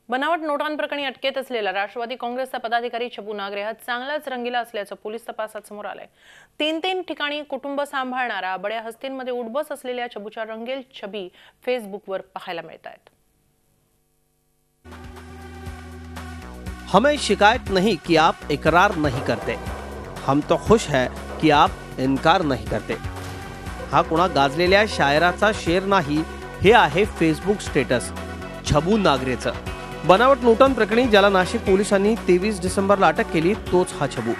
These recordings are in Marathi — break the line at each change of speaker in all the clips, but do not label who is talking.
बनावट नोटांप्रकरणी अटकेत असलेला राष्ट्रवादी काँग्रेसचा पदाधिकारी छबू नागरे हा चांगलाच रंगीला असल्याचं पोलीस तपासात समोर आलंय। तीन ठिकाणी कुटुंब सांभाळणारा बड्या हस्तींमध्ये उडबस असलेल्या छबूच्या रंगेल छबी फेसबुकवर पाहायला मिळतात।
हमें शिकायत नहीं कि आप इकरार नहीं करते, हम तो खुश है कि आप इनकार नहीं करते। हा कोणा गाजलेल्या शायराचा शेर नाही, हे आहे फेसबुक स्टेटस छबू नागरेचं। बनावट नोटांप्रकरणी ज्याला नाशिक पोलिसांनी 23 डिसेंबरला अटक केली तोच हा छबू।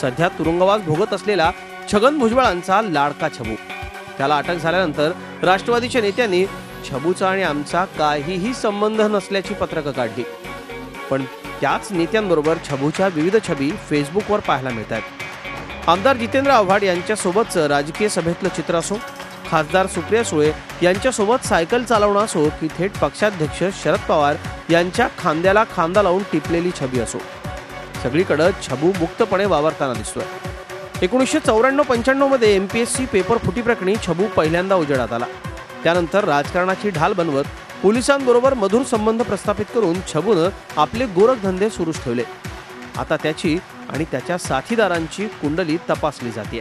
सध्या तुरुंगवास भोगत असलेला छगन भुजबळांचा लाडका छबू। त्याला अटक झाल्यानंतर राष्ट्रवादीच्या नेत्यांनी छबूचा आणि आमचा काहीही संबंध नसल्याची पत्रकं काढली, पण त्याच नेत्यांबरोबर छबूच्या विविध छबी फेसबुकवर पाहायला मिळतात। आमदार जितेंद्र आव्हाड यांच्यासोबतचं राजकीय सभेतलं चित्र असो, खासदार सुप्रिया सुळे यांच्यासोबत सायकल चालवणं असो, की थेट पक्षाध्यक्ष शरद पवार यांच्या खांद्याला खांदा लावून टिपलेली छबी असो, सगळीकडे छबू मुक्तपणे वावरताना दिसतोय। 1994-95 मध्ये MPSC पेपर फुटी प्रकरणी छबू पहिल्यांदा उजेडात आला। त्यानंतर राजकारणाची ढाल बनवत पोलिसांबरोबर मधुर संबंध प्रस्थापित करून छबूने आपले गोरखधंदे सुरूच ठेवले। आता त्याची आणि त्याच्या साथीदारांची कुंडली तपासली जाते।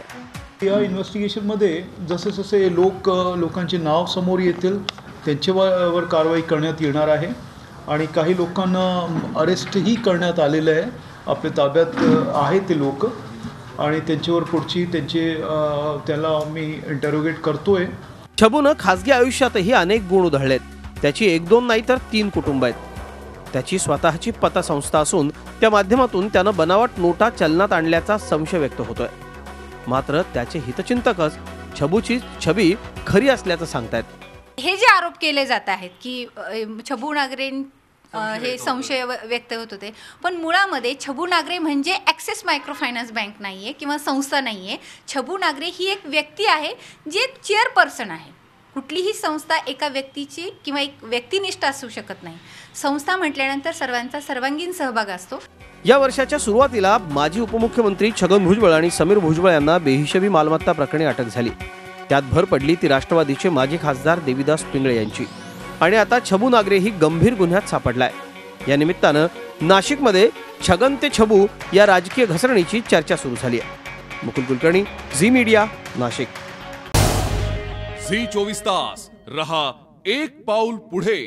या इन्व्हेस्टिगेशन मध्ये जसे जसे लोकांचे नाव समोर येतील त्यांच्यावर कारवाई करण्यात येणार आहे आणि काही लोकांना अरेस्टही करण्यात आलेलं आहे। आपल्या ताब्यात आहे ते लोक आणि त्यांच्यावर पुढची त्याला मी इंटरोगेट करतोय।
छबूने खासगी आयुष्यातही अनेक गुण उधळलेत। त्याची 1-2 नाही तर 3 कुटुंब आहेत। त्याची स्वतःची पतसंस्था असून त्या माध्यमातून त्यानं बनावट नोटा चलनात आणल्याचा संशय व्यक्त होतोय। मात्र त्याचे हितचिंतकच छबूची छबी खरी असल्याचं सांगतायत।
हे जे आरोप केले जात आहेत की छबू नागरे हे संशय व्यक्त होत होते, पण मुळामध्ये छबू नागरे म्हणजे ॲक्सिस मायक्रो फायनान्स बँक नाहीये किंवा संस्था नाहीये। छबू नागरे ही एक व्यक्ती आहे जे चेअरपर्सन आहे। कुठलीही संस्था एका व्यक्तीची किंवा एक व्यक्तिनिष्ठ असू शकत नाही। संस्था म्हटल्यानंतर सर्वांचा सर्वांगीण सहभाग असतो।
या वर्षाच्या सुरुवातीला माजी उपमुख्यमंत्री छगन भुजबळ आणि समीर भुजबळ यांना बेहिशेबी मालमत्ता प्रकरणी अटक झाली। त्यात भर पडली ती राष्ट्रवादीचे माजी खासदार देवीदास पिंगळे यांची, आणि आता छबू नागरे ही गंभीर गुन्ह्यात सापडलाय। या निमित्तानं नाशिकमध्ये छगन ते छबू या राजकीय घसरणीची चर्चा सुरू झाली आहे। मुकुल कुलकर्णी, झी मीडिया, नाशिक।
झी 24 तास रहा एक पाऊल पुढे।